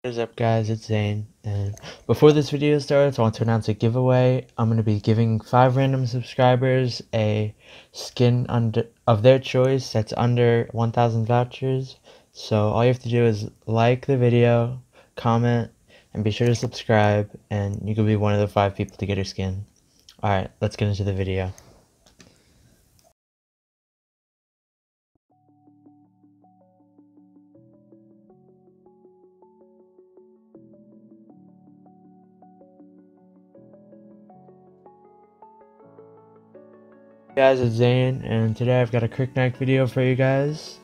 What is up, guys? It's Zane, and before this video starts, I want to announce a giveaway. I'm going to be giving 5 random subscribers a skin of their choice that's under 1,000 vouchers. So all you have to do is like the video, comment, and be sure to subscribe, and you could be one of the 5 people to get your skin. Alright, let's get into the video. Hey guys, it's Zane, and today I've got a Kriknak video for you guys.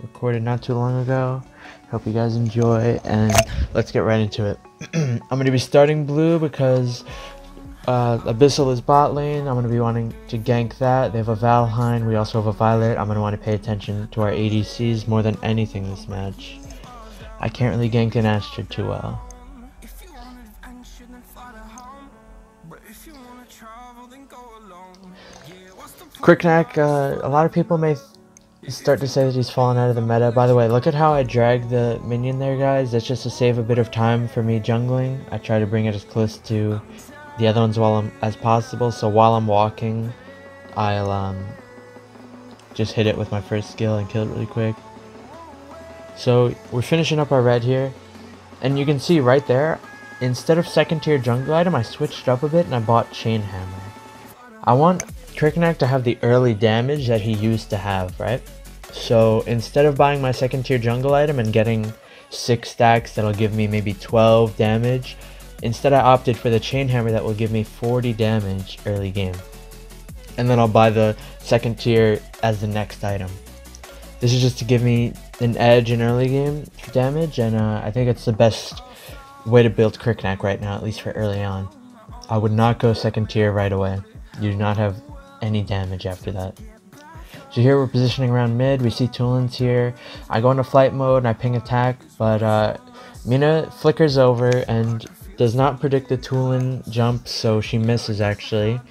Recorded not too long ago. Hope you guys enjoy, and let's get right into it. I'm going to be starting blue because Abyssal is bot lane. I'm going to be wanting to gank that. They have a Valheim, we also have a Violet. I'm going to want to pay attention to our ADCs more than anything this match. I can't really gank an Astra too well. Kriknak, a lot of people may start to say that he's fallen out of the meta. By the way, look at how I drag the minion there, guys. That's just to save a bit of time for me jungling. I try to bring it as close to the other ones as possible. So while I'm walking, I'll just hit it with my first skill and kill it really quick. So we're finishing up our red here, and you can see right there, instead of second tier jungle item, I switched up a bit and I bought Chain Hammer. I want Kriknak to have the early damage that he used to have, right? So instead of buying my second tier jungle item and getting 6 stacks that'll give me maybe 12 damage, instead I opted for the Chain Hammer that will give me 40 damage early game. And then I'll buy the second tier as the next item. This is just to give me an edge in early game for damage, and I think it's the best way to build Kriknak right now, at least for early on. I would not go second tier right away. You do not have any damage after that. So here we're positioning around mid. We see Tulin's here. I go into flight mode and I ping attack, but Mina flickers over and does not predict the Tulin jump, so she misses actually.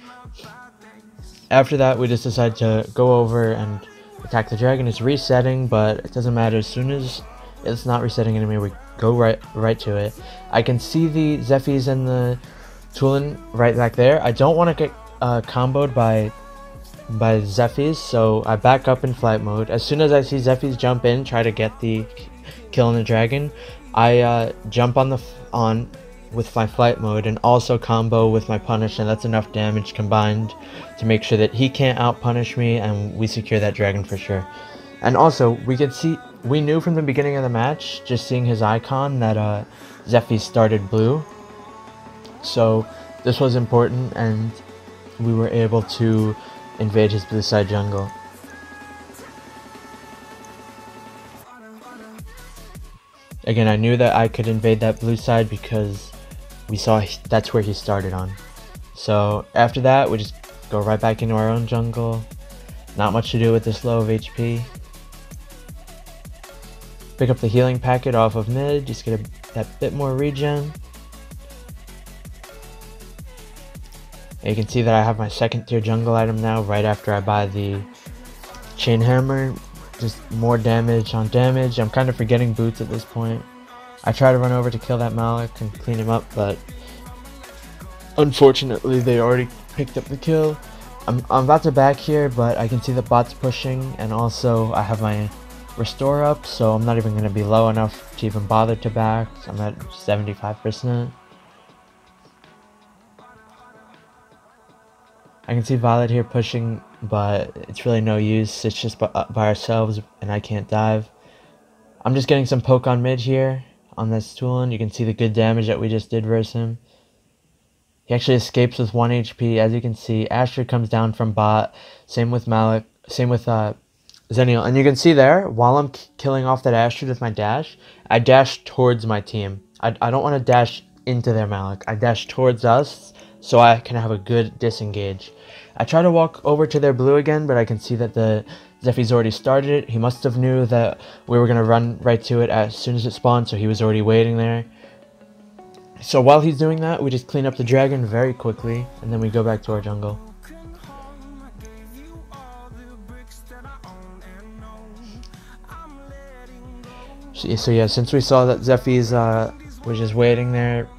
After that, we just decide to go over and attack the dragon. It's resetting, but it doesn't matter. As soon as it's not resetting anymore, we go right to it. I can see the Zephyrs and the Tulin right back there. I don't want to get comboed by Zephyrs, so I back up in flight mode. As soon as I see Zephyrs jump in, try to get the kill on the dragon, I jump on with my flight mode and also combo with my punish, and that's enough damage combined to make sure that he can't out punish me and we secure that dragon for sure. And also we knew from the beginning of the match, just seeing his icon, that Zephyrs started blue, so this was important and we were able to invade his blue side jungle. Again, I knew that I could invade that blue side because we saw that's where he started on. So after that, we just go right back into our own jungle. Not much to do with this low of HP. Pick up the healing packet off of mid, just get that bit more regen. And you can see that I have my second tier jungle item now right after I buy the Chain Hammer. Just more damage on damage. I'm kind of forgetting boots at this point. I try to run over to kill that Malik and clean him up, but unfortunately they already picked up the kill. I'm about to back here, but I can see the bots pushing, and also I have my restore up, so I'm not even going to be low enough to even bother to back. I'm at 75%. I can see Violet here pushing, but it's really no use. It's just by ourselves, and I can't dive. I'm just getting some poke on mid here on this Tulin. You can see the good damage that we just did versus him. He actually escapes with 1 HP. As you can see, Astra comes down from bot. Same with Malik. Same with Zenial. And you can see there, while I'm killing off that Astra with my dash, I dash towards my team. I don't want to dash into their Malik. I dash towards us, so I can have a good disengage. I try to walk over to their blue again, but I can see that the Zephyrs already started it. He must have knew that we were going to run right to it as soon as it spawned, so he was already waiting there. So while he's doing that, we just clean up the dragon very quickly, and then we go back to our jungle. So yeah, since we saw that Zephy's was just waiting there,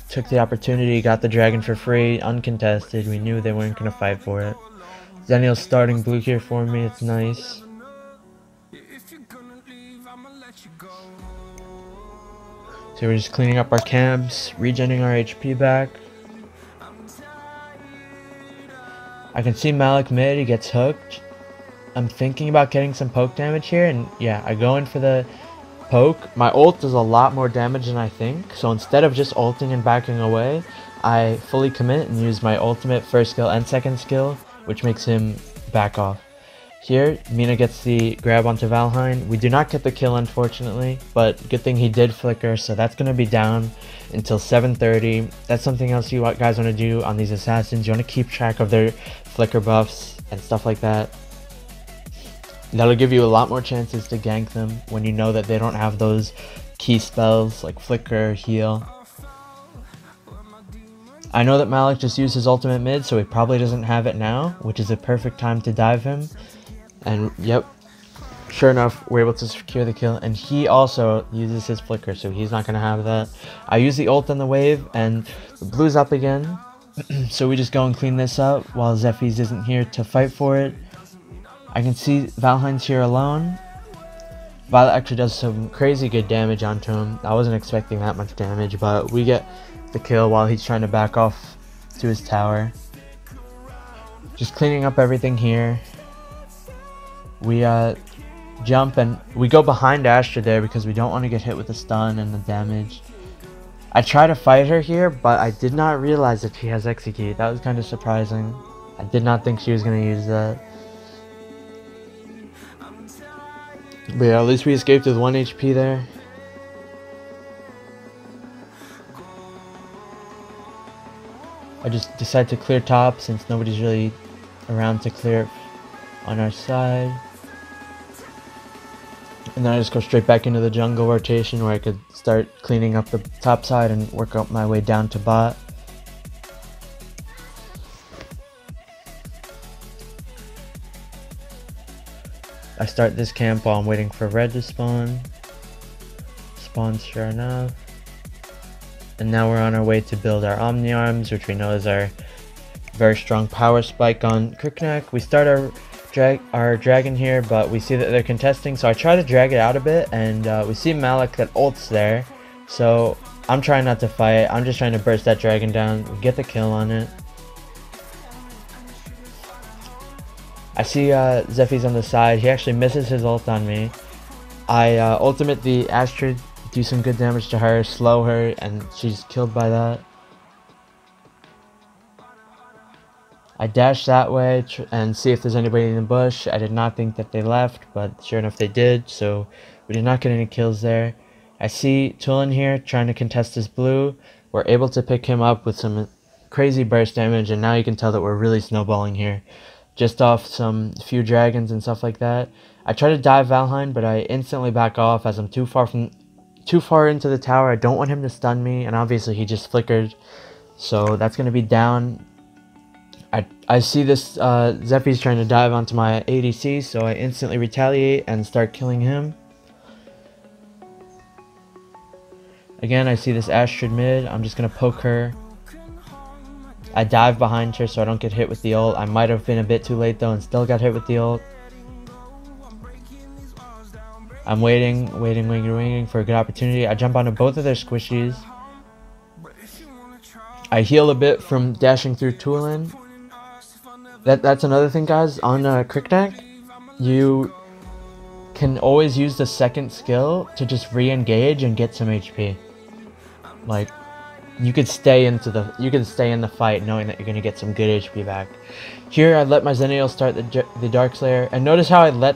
took the opportunity, got the dragon for free, uncontested. We knew they weren't going to fight for it. Zenial's starting blue here for me. It's nice. So we're just cleaning up our camps, regenerating our HP back. I can see Malik mid, he gets hooked. I'm thinking about getting some poke damage here, and yeah, I go in for the poke. My ult does a lot more damage than I think, so instead of just ulting and backing away, I fully commit and use my ultimate first skill and second skill, which makes him back off. Here, Mina gets the grab onto Valheim. We do not get the kill, unfortunately, but good thing he did flicker, so that's going to be down until 7:30. That's something else you guys want to do on these assassins. You want to keep track of their flicker buffs and stuff like that. That'll give you a lot more chances to gank them when you know that they don't have those key spells like flicker, heal. I know that Malik just used his ultimate mid, so he probably doesn't have it now, which is a perfect time to dive him. And yep, sure enough, we're able to secure the kill, and he also uses his flicker, so he's not going to have that. I use the ult on the wave, and the blue's up again, so we just go and clean this up while Zephy's isn't here to fight for it. I can see Valheim's here alone. Valor actually does some crazy good damage onto him. I wasn't expecting that much damage, but we get the kill while he's trying to back off to his tower. Just cleaning up everything here. We jump and we go behind Astra there because we don't want to get hit with the stun and the damage. I try to fight her here, but I did not realize that she has execute. That was kind of surprising. I did not think she was going to use that. But yeah, at least we escaped with 1 HP there. I just decided to clear top since nobody's really around to clear on our side. And then I just go straight back into the jungle rotation where I could start cleaning up the top side and work up my way down to bot. I start this camp while I'm waiting for red to spawn. Spawns sure enough. And now we're on our way to build our Omni Arms, which we know is our very strong power spike on Kriknak. We start our dragon here, but we see that they're contesting, so I try to drag it out a bit, and we see Malik that ults there. So I'm trying not to fight. I'm just trying to burst that dragon down, get the kill on it. I see Zephy's on the side. He actually misses his ult on me. I ultimate the Astrid, do some good damage to her, slow her, and she's killed by that. I dash that way and see if there's anybody in the bush. I did not think that they left, but sure enough they did, so we did not get any kills there. I see Tulin here trying to contest his blue. We're able to pick him up with some crazy burst damage, and now you can tell that we're really snowballing here. Just off some few dragons and stuff like that. I try to dive Valheim, but I instantly back off as I'm too far into the tower. I don't want him to stun me, and obviously he just flickered, so that's going to be down. I see this Zephy's trying to dive onto my ADC, so I instantly retaliate and start killing him. Again, I see this Astrid mid. I'm just going to poke her. I dive behind her so I don't get hit with the ult. I might have been a bit too late though and still got hit with the ult. I'm waiting for a good opportunity. I jump onto both of their squishies. I heal a bit from dashing through Tulin. That's another thing, guys. On Kriknak, you can always use the second skill to just re-engage and get some HP. Like, you could stay in the fight knowing that you're gonna get some good HP back. Here, I let my Zenial start the Darkslayer, and notice how I let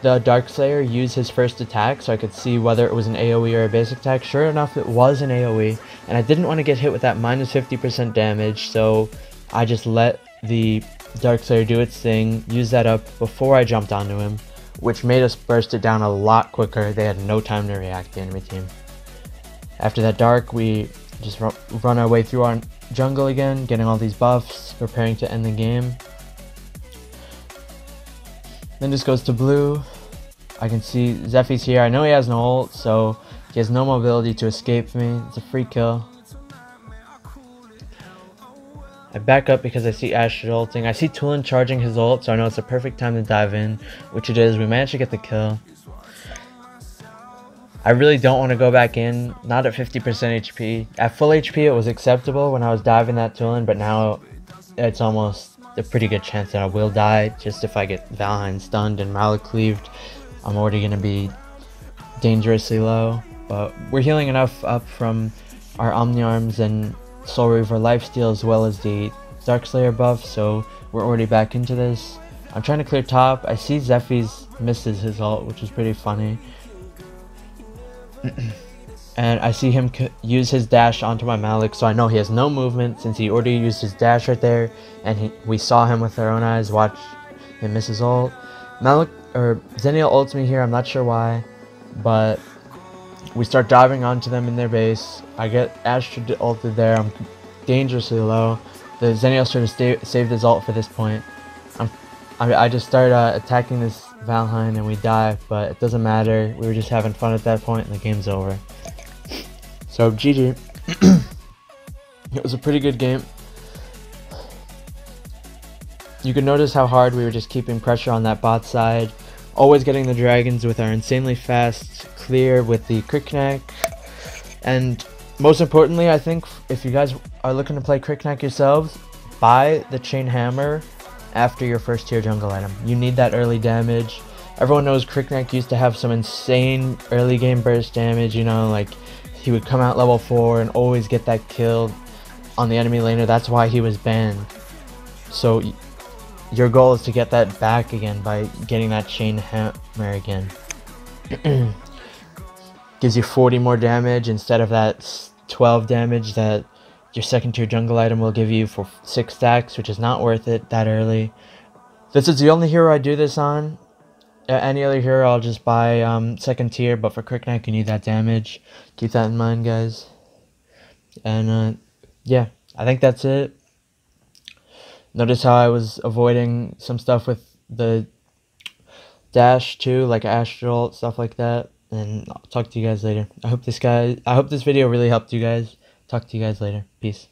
the Darkslayer use his first attack so I could see whether it was an AoE or a basic attack. Sure enough, it was an AoE, and I didn't want to get hit with that minus 50% damage, so I just let the Darkslayer do its thing, use that up before I jumped onto him, which made us burst it down a lot quicker. They had no time to react, the enemy team. After that Dark, we just run our way through our jungle again, getting all these buffs, preparing to end the game. Then this goes to blue. I can see Zephy's here. I know he has no ult, so he has no mobility to escape me. It's a free kill. I back up because I see Astrid ulting. I see Tulin charging his ult, so I know it's a perfect time to dive in, which it is. We managed to get the kill. I really don't want to go back in, not at 50% HP. At full HP it was acceptable when I was diving that Tulin, but now it's almost a pretty good chance that I will die, just if I get Valheim stunned and Malik cleaved. I'm already going to be dangerously low, but we're healing enough up from our Omni Arms and Soul Reaver lifesteal as well as the Darkslayer buff, so we're already back into this. I'm trying to clear top. I see Zephy's misses his ult, which is pretty funny. And I see him use his dash onto my Malik, so I know he has no movement since he already used his dash right there, and we saw him with our own eyes, watch him miss his ult. Malik, or Zenial ults me here, I'm not sure why, but we start diving onto them in their base. I get Astrid ulted there, I'm dangerously low. The Zenial should have saved his ult for this point. I just start attacking this Valheim and we die, but it doesn't matter. We were just having fun at that point and the game's over. So GG. It was a pretty good game. You can notice how hard we were just keeping pressure on that bot side. Always getting the dragons with our insanely fast clear with the Kriknak. And most importantly, I think if you guys are looking to play Kriknak yourselves, buy the chain hammer after your first tier jungle item. You need that early damage. Everyone knows Kriknak used to have some insane early game burst damage, you know, like he would come out level 4 and always get that kill on the enemy laner. That's why he was banned. So your goal is to get that back again by getting that chain hammer again. Gives you 40 more damage instead of that 12 damage that your second tier jungle item will give you for 6 stacks, which is not worth it that early. This is the only hero I do this on. Any other hero I'll just buy second tier, but for Kriknak you need that damage. Keep that in mind, guys. And yeah, I think that's it. Notice how I was avoiding some stuff with the dash too, like Astral, stuff like that. And I'll talk to you guys later. I hope this video really helped you guys. Talk to you guys later. Peace.